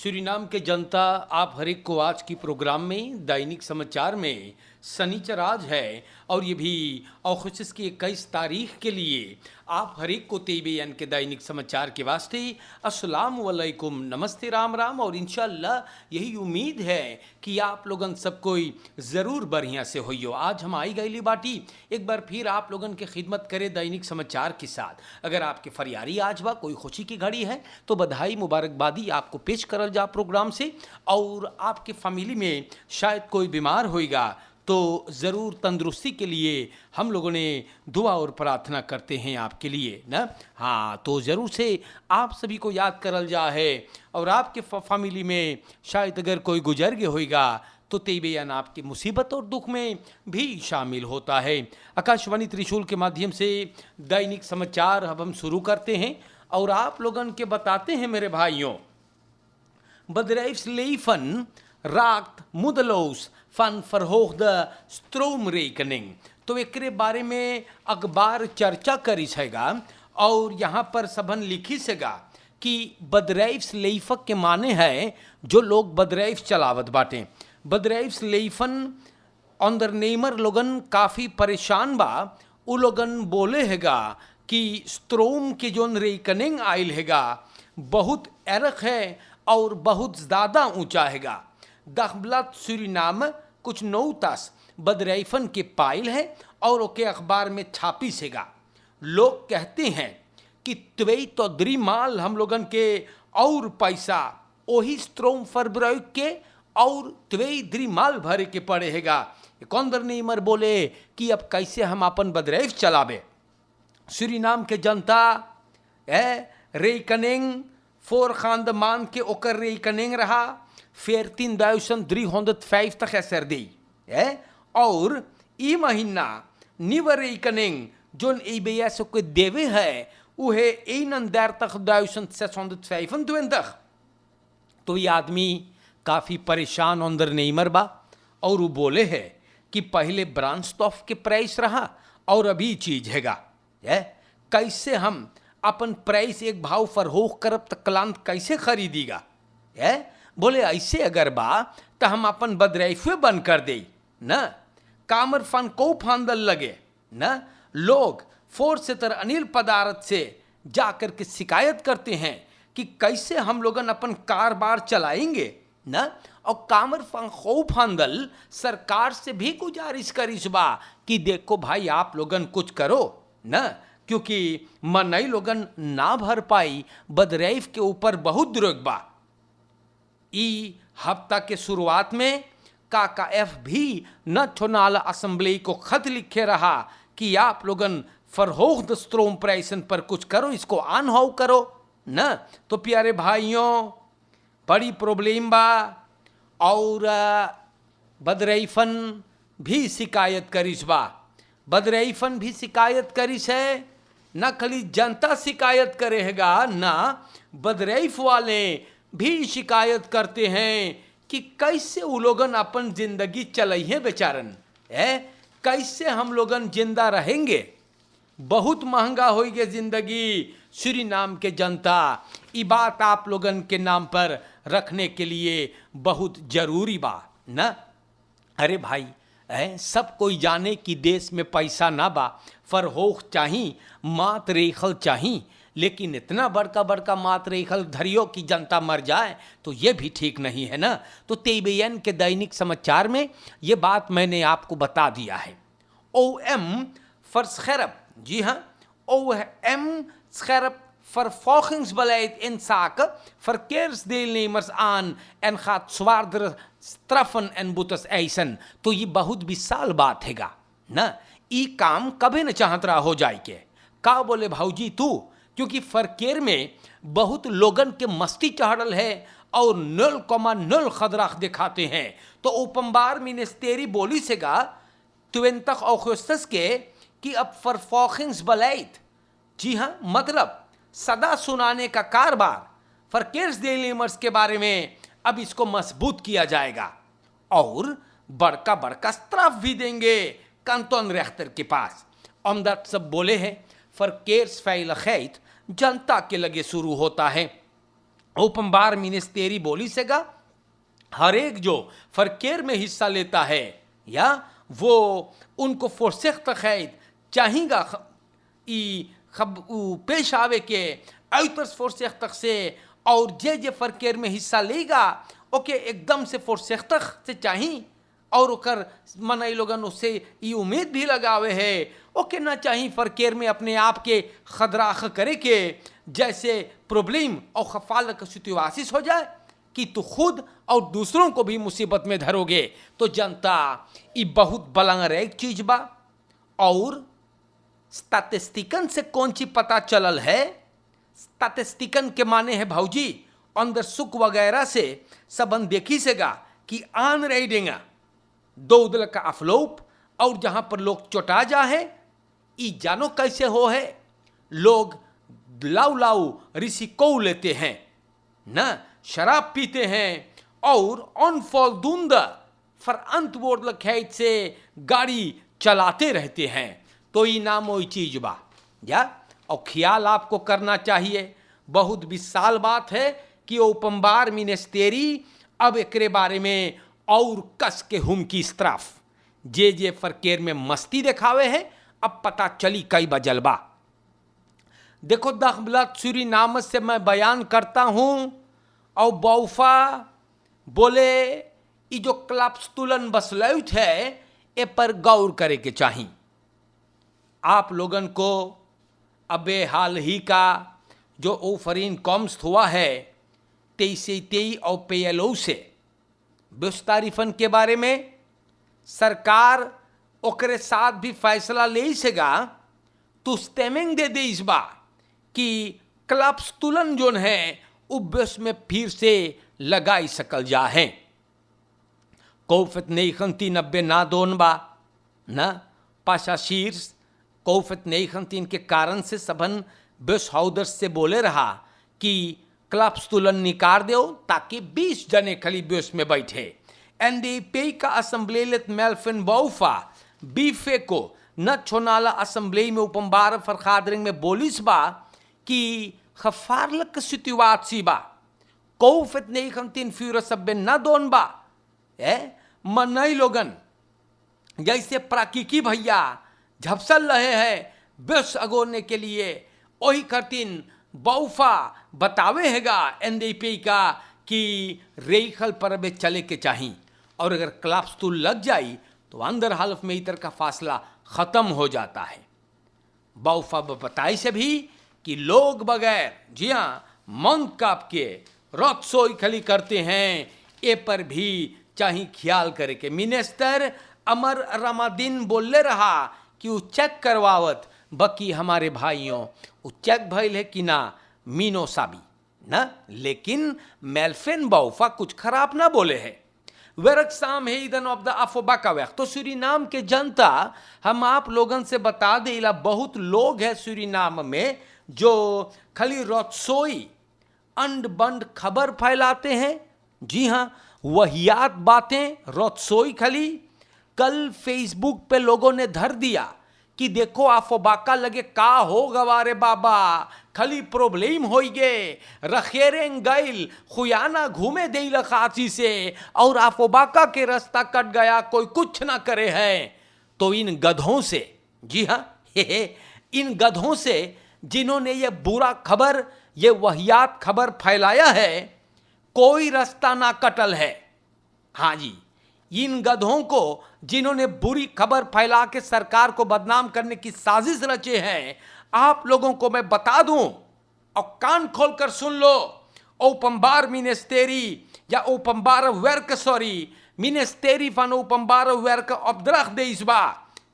Suriname के जनता, आप हर एक को आज की प्रोग्राम में दैनिक समाचार में शनिचर आज है और ये भी अगस्त की 21 तारीख के लिए आप हर एक को तेबेयन के दैनिक समाचार के वास्ते अस्सलाम वालेकुम, नमस्ते, राम राम। और इंशाल्लाह यही उम्मीद है कि आप लोगन सब कोई ज़रूर बढ़िया से होइयो। आज हम आई गईली बाटी एक बार फिर आप लोगन के खिदमत करे दैनिक समाचार के साथ। अगर आपके फरियारी आज बा कोई खुशी की घड़ी है तो बधाई मुबारकबादी आपको पेश करल जा प्रोग्राम से। और आपके फैमिली में शायद कोई बीमार होएगा तो ज़रूर तंदुरुस्ती के लिए हम लोगों ने दुआ और प्रार्थना करते हैं आपके लिए ना। हाँ, तो ज़रूर से आप सभी को याद करल जा है। और आपके फैमिली में शायद अगर कोई गुजर गया होएगा तो तेबेयन आपकी मुसीबत और दुख में भी शामिल होता है। आकाशवाणी त्रिशूल के माध्यम से दैनिक समाचार अब हम शुरू करते हैं और आप लोगन के बताते हैं मेरे भाइयों, bedrijfsleven raakt moedeloos van verhoogde stroomrekening। तो एकरे बारे में अखबार चर्चा करी छेगा और यहाँ पर सबन लिखी सेगा कि bedrijfsleven के माने है जो लोग bedrijf चलावत बाटे। bedrijfsleven अंडरनेमर लोगन काफ़ी परेशान बा। उ लोगन बोले हैगा कि स्ट्रोम के जोन रेकनिंग आयल हैगा बहुत एरक है और बहुत ज़्यादा ऊंचा हैगा। दखबलत सूरीनाम कुछ 9 bedrijven के पाइल है और ओके अखबार में छापी सेगा। लोग कहते हैं कि त्वेई तो द्रीमाल हम लोगन के और पैसा वही स्ट्रोम फरब्रॉय के और त्वेई द्रीमाल भरे के पड़े हैगा। कौंदर नेमर बोले कि अब कैसे हम अपन bedrijf चलावे। सूरीनाम के जनता रेकनिंग फोर खानदमान के ओकर रेकनिंग रहा 14.350 SRD और ई महीना निव रेकनिंग जोन EBS को देवे है वह 31.625। तो ये आदमी काफ़ी परेशान अंदर नेमर बा और वो बोले है कि पहले ब्रांडस्टॉफ के प्राइस रहा और अभी चीज हैगा कैसे हम अपन प्राइस एक भाव फरहोख करब तो क्लांत कैसे खरीदीगा। बोले ऐसे अगर बा तो हम अपन bedrijf बंद कर दे न। कामर फन को फांदल लगे न। लोग फोर्सेतर अनिल पदार्थ से जाकर के शिकायत करते हैं कि कैसे हम लोगन अपन कारोबार चलाएंगे न। और कामर फन को फांदल सरकार से भी गुजारिश करिस बा कि देखो भाई आप लोगन कुछ करो न, क्योंकि मनई लोगन ना भर पाई bedrijf के ऊपर बहुत द्रोग बा। ई हफ्ता के शुरुआत में KKF भी नेशनल असेंबली को खत लिखे रहा कि आप लोगन फरहोख्द स्ट्रोम प्राइसन पर कुछ करो, इसको आन हाउ करो न। तो प्यारे भाइयों बड़ी प्रॉब्लम बा और bedrijfen भी शिकायत करिस बा। bedrijfen भी शिकायत करिस है न, खाली जनता शिकायत करेगा ना, bedrijf वाले भी शिकायत करते हैं कि कैसे वो लोगन अपन जिंदगी चलाइए बेचारन कैसे हम लोगन जिंदा रहेंगे। बहुत महंगा हो गया जिंदगी। सूरीनाम के जनता ये बात आप लोगन के नाम पर रखने के लिए बहुत जरूरी बा ना। अरे भाई सब कोई जाने कि देश में पैसा ना बा, फरहोख चाहिए, मात रेखल चाहिए, लेकिन इतना बड़का बड़का मात रेखल धरियो की जनता मर जाए तो ये भी ठीक नहीं है ना। तो तेबेयन के दैनिक समाचार में ये बात मैंने आपको बता दिया है। OM Verscherp, जी हाँ, OM scherp vervolgingsbeleid in zaken verkeersdeelnemers aan en gaat zwaardere straffen en boetes eisen। तो ये बहुत विशाल बात हैगा ना। ई काम कभी न चाहत रहा हो जाए के का बोले भाऊजी तू, क्योंकि फरकेर में बहुत लोगन के मस्ती चढ़ल है और 0,0 खदराख दिखाते हैं। तो उपम्बार मिनिस्टेरी बोली सेगा 20 अगस्त के कि अब vervolgingsbeleid, जी हाँ, मतलब सदा सुनाने का कारोबार verkeersdeelnemers के बारे में अब इसको मजबूत किया जाएगा और बड़का बड़का स्ट्राफ भी देंगे कांटोन रेख्तर के पास। अमदत सब बोले हैं verkeersveiligheid जनता के लगे शुरू होता है। ओपन बार मिनिस्टेरी बोली सेगा हर एक जो फरकेर में हिस्सा लेता है या वो उनको फोर्सेख्त खैद चाहेगा पेश आवे के आउतर्स फोर्सेख्त से और जे फरकेर में हिस्सा लेगा ओके एकदम से फोर्सेख्त से चाहिए और ओकर मनई लोगन उससे ये उम्मीद भी लगावे है ओके ना चाहिए फरकेर में अपने आप के खदराख करे के जैसे प्रॉब्लम और खफाल का सितुआसिस हो जाए कि तो खुद और दूसरों को भी मुसीबत में धरोगे। तो जनता ये बहुत बलंगर एक चीज बा। और स्टैटिस्टिकन से कौन चीज पता चलल है? स्टैटिस्टिकन के माने है भौजी अंदर सुख वगैरह से सबन देखी सेगा कि आन रही देगा दो उदल का अफलोप और जहां पर लोग चोटा जा है ई जानो कैसे हो है लोग लाऊ लाऊ ऋषि को लेते हैं ना शराब पीते हैं और अनफॉलदुंद फर अंतवोर्ड लखैत से गाड़ी चलाते रहते हैं। तो ये नाम वही चीज बा या और ख्याल आपको करना चाहिए। बहुत विशाल बात है कि ओपन मिनिस्टेरी अब एकरे बारे में और कस के हम की इस तरफ जे फरकेर में मस्ती दिखावे है अब पता चली कई बजल बा। देखो दखलत सूरीनाम से मैं बयान करता हूं और बौफा बोले ये जो क्लाप्स्तुलन बसलौत है ए पर गौर करे के चाहिए। आप लोगन को अबे हाल ही का जो ओफरीन कॉम्स हुआ है 23 और पेयलो से बुस्तारिफन के बारे में सरकार ओकरे साथ भी फैसला ले सेगा तुस्तेमेंग दे इस बा कि क्लाप्स्तुलन जोन है उब्बस में फिर से लगाई सकल जा है। कौफत नहीं नब्बे ना दोन बा ना पाशा शीर्ष कौफत नहीं के कारण से सबन बस हाउदर्स से बोले रहा कि क्लाप्स्तुलन निकाल दो ताकि 20 जने खाली बस में बैठे। एनडीपी का असम्बलेत मेल्फिन बौफा बीफे को न छोनाला असम्बली में उपम्बार फरखादरिंग में बोलिस बा कि खफारलक सितुआसी बा कौफत नहीं खमतीन फ्यूर सब्बे न दोन बा मनई लोगन जैसे प्राकिकी भैया झपसल रहे हैं बस अगोरने के लिए वही करतीन बौफा बतावे हैगा एनडीपी का कि रेखल पर बे चले के चाहिए और अगर क्लाप्स्तुल लग जाई तो अंदर हालफ में इतर का फासला खत्म हो जाता है। बौफा बताई से भी कि लोग बगैर जी हाँ मन काप के रत्सोई खली करते हैं ए पर भी चाहिए ख्याल करे के। मिनिस्टर अमर रमादीन बोले रहा कि वो चेक करवावत बकी हमारे भाइयों वो चेक भइल है कि ना मीनो साबी ना लेकिन मेल्फिन बौफा कुछ खराब ना बोले है। वेरकसाम है इदन ऑफ द अफोबाका वक्त तो सूरीनाम के जनता हम आप लोगन से बता देला बहुत लोग है सूरीनाम में जो खाली रत्सोई अंड बंड खबर फैलाते हैं। जी हाँ वहियात बातें रत्सोई खाली। कल फेसबुक पे लोगों ने धर दिया कि देखो अफोबाका लगे का हो गवारे बाबा खाली प्रॉब्लम हो गे रखेरेंग गैल खुयाना घूमे दे लखाची से और अफोबाका के रास्ता कट गया कोई कुछ ना करे है। तो इन गधों से जी हाँ इन गधों से जिन्होंने ये बुरा खबर ये वहियात खबर फैलाया है कोई रास्ता ना कटल है। हाँ जी इन गधों को जिन्होंने बुरी खबर फैला के सरकार को बदनाम करने की साजिश रचे हैं आप लोगों को मैं बता दूं और कान खोलकर सुन लो। ओपम्बार मिनिस्टेरी या ओपम्बार वर्क सॉरी मिनिस्टेरी फन ओपम्बार वर्क अब्दरख दे इस बा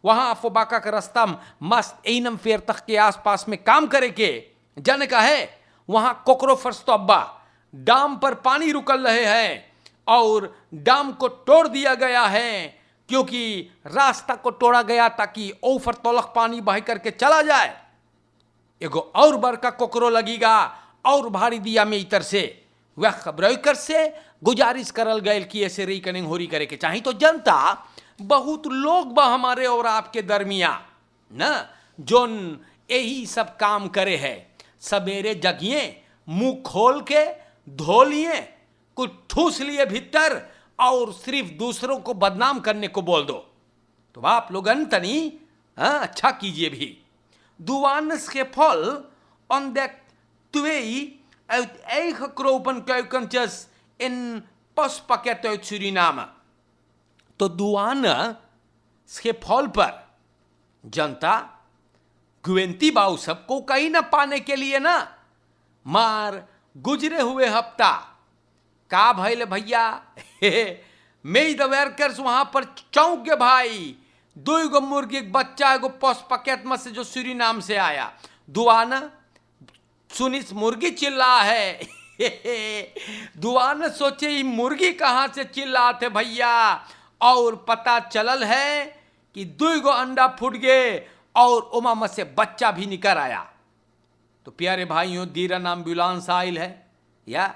वहां अफोबाका का रास्ता मस्त एनम फेर तक के आसपास में काम करे के जन का है। वहां कोकरो फर्स्तोब्बा डाम पर पानी रुकल रहे हैं और डाम को तोड़ दिया गया है क्योंकि रास्ता को तोड़ा गया ताकि ओफर तोलक पानी बह करके चला जाए। एगो और बड़का कोकरो लगेगा और भारी दिया में इतर से वह खबरेकर से गुजारिश करल गए कि ऐसे रिकनिंग होरी करे के चाहिए। तो जनता बहुत लोग बा हमारे और आपके दरमिया न जोन यही सब काम करे है। सवेरे जगिए मुंह खोल के धो लिए, कुछ ठूस लिए भीतर और सिर्फ दूसरों को बदनाम करने को बोल दो। तो आप लोगन तनी अच्छा कीजिए भी। Du warnes geval omdat twee uit eigen kropen kuikentjes in postpakket uit Suriname. तो दुआना स्केफॉल पर जनता गुवेंती बाऊ सबको कहीं न पाने के लिए ना मार गुजरे हुए हफ्ता का भैल भैया मेई द वर्कर्स वहां पर चौंक गए भाई। 2 मुर्गी एक बच्चा एगो पोस्ट पकेट में से जो सूरीनाम से आया। दुआना सुनिस मुर्गी चिल्ला है दुआना सोचे ये मुर्गी कहां से चिल्लाते भैया, और पता चलल है कि 2 अंडा फूट गए और उमा में से बच्चा भी निकल आया। तो प्यारे भाइयों दीरन एम्बुलेंस आयल है या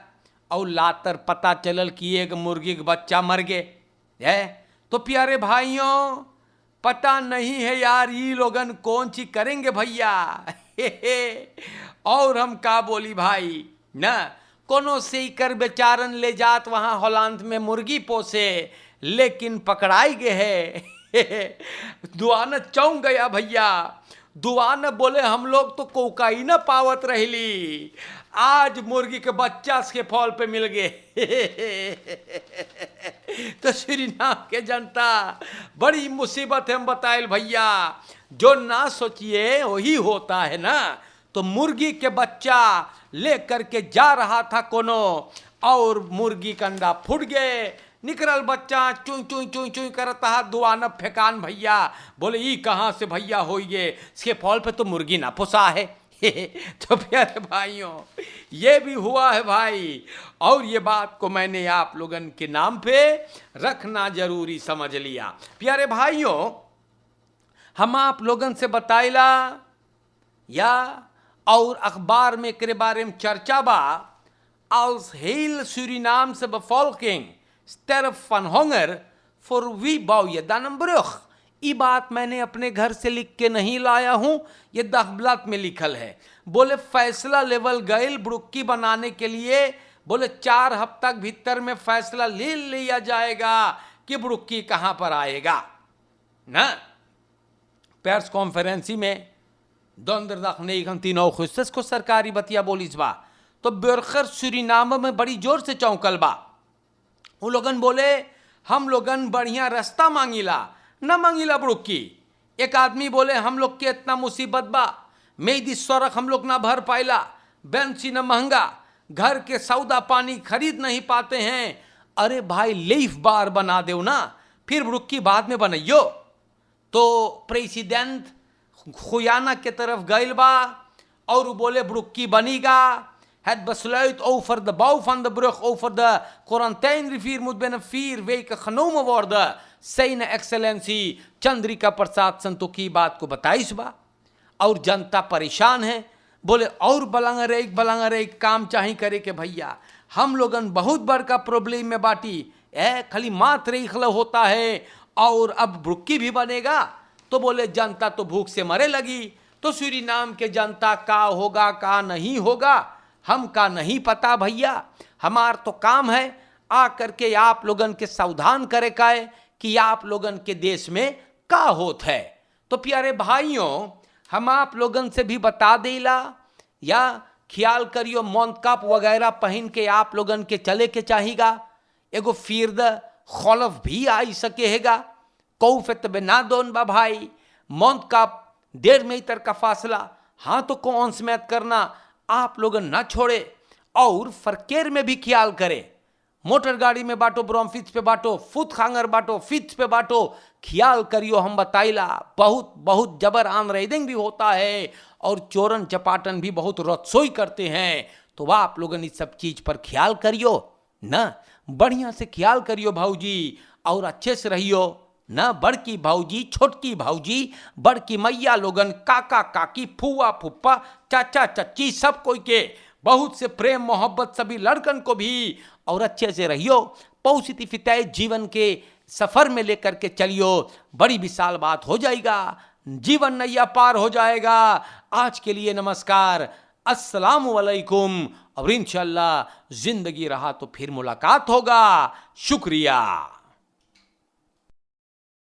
और लातर पता चलल कि एक मुर्गी का बच्चा मर गए है। तो प्यारे भाइयों पता नहीं है यार ये लोगन कौन सी करेंगे भैया और हम का बोली भाई ना, कोनो से ही कर बेचारन ले जात वहां हॉलैंड में मुर्गी पोसे, लेकिन पकड़ाई गए है दुआना चौंक गया भैया। दुआना बोले हम लोग तो कोकाइन पावत रहली, आज मुर्गी के बच्चा के फॉल पे मिल गए तो सूरीनाम के जनता बड़ी मुसीबत है हम बताएल भैया। जो ना सोचिए वही होता है ना। तो मुर्गी के बच्चा लेकर के जा रहा था कोनो, और मुर्गी का अंडा फूट गए, निकलल बच्चा चुई चुई चुई चुई करता है। दुआना फेकान भैया बोले ई कहाँ से भैया हो ये, इसके फॉल पे तो मुर्गी ना पोसा है तो प्यारे भाइयों ये भी हुआ है भाई, और ये बात को मैंने आप लोगन के नाम पे रखना जरूरी समझ लिया। प्यारे भाइयों हम आप लोगन से बताइला या और अखबार में के बारे में चर्चा बा, als heel Surinaamse bevolking sterft van honger, voor wie bouw je dan een brug? ये बात मैंने अपने घर से लिख के नहीं लाया हूं, ये दखबलात में लिखल है। बोले फैसला लेवल गैल ब्रुक्की बनाने के लिए, बोले 4 हफ्ता भीतर में फैसला ले लिया जाएगा कि ब्रुक्की कहां पर आएगा ना। प्रेस कॉन्फ्रेंसी में donderdag 19 अगस्त को सरकारी बतिया बोलिस बा, तो बर्खर सूरीनाम में बड़ी जोर से चौंकल बा। वो लोगन बोले हम लोगन बढ़िया रास्ता मांगिला न मांगिला ब्रुक्की। एक आदमी बोले हम लोग के इतना मुसीबत बा, मेदी सौरख हम लोग ना भर पाइला, बेंसी न महंगा, घर के सौदा पानी खरीद नहीं पाते हैं। अरे भाई लीफ बार बना दो ना, फिर ब्रुक्की बाद में बनाइयो। तो प्रेसिडेंट खुयाना के तरफ गइल बा और बोले ब्रुक्की बनीगा। Het besluit over de bouw van de brug over de quarantainrivier moet binnen 4 weken genomen worden, zijn Excellency Chandrika Prasad Santokhi बात को बताइस बा। और जनता परेशान है, बोले और बलंगर एक काम चाहे करे के भैया, हम लोगन बहुत बड़का प्रॉब्लम में बाटी खाली मात्र इखला होता है और अब ब्रुक्की भी बनेगा। तो बोले जनता तो भूख से मरे लगी। तो सूरीनाम के जनता का होगा का नहीं होगा हम का नहीं पता भैया, हमार तो काम है आ करके आप लोगन के सावधान करे का है कि आप लोगन के देश में का होत है। तो प्यारे भाइयों हम आप लोगन से भी बता देला या ख्याल करियो मोंतकाप वगैरह पहन के आप लोगन के चले के चाहिएगा। एगो फिरद खौलफ भी आई सके हैगा, कौफत बिना दोन बा भाई, मोंतकाप 1.5 मीटर का फासला, हाँ तो कौन स्मैत करना आप लोग ना छोड़े। और फरकेर में भी ख्याल करे, मोटर गाड़ी में बाटो, ब्रोमफिच पे बाटो, फुट खांगर बाटो, फिच पे बाटो, ख्याल करियो हम बताइला। बहुत बहुत जबर आन रेडिंग भी होता है और चोरन चपाटन भी बहुत रसोई करते हैं। तो वह आप लोगन इस सब चीज पर ख्याल करियो ना, बढ़िया से ख्याल करियो भाऊजी, और अच्छे से रहियो ना। बड़की भाऊजी, छोटकी भाऊजी, बड़की मैया लोगन, काका काकी, फुआ फुप्पा, चाचा चच्ची, सब कोई के बहुत से प्रेम मोहब्बत सभी लड़कन को भी, और अच्छे से रहियो। पॉजिटिविटी जीवन के सफर में लेकर के चलियो, बड़ी विशाल बात हो जाएगा, जीवन नैया पार हो जाएगा। आज के लिए नमस्कार, अस्सलामु अलैकुम और इंशाअल्लाह जिंदगी रहा तो फिर मुलाकात होगा। शुक्रिया।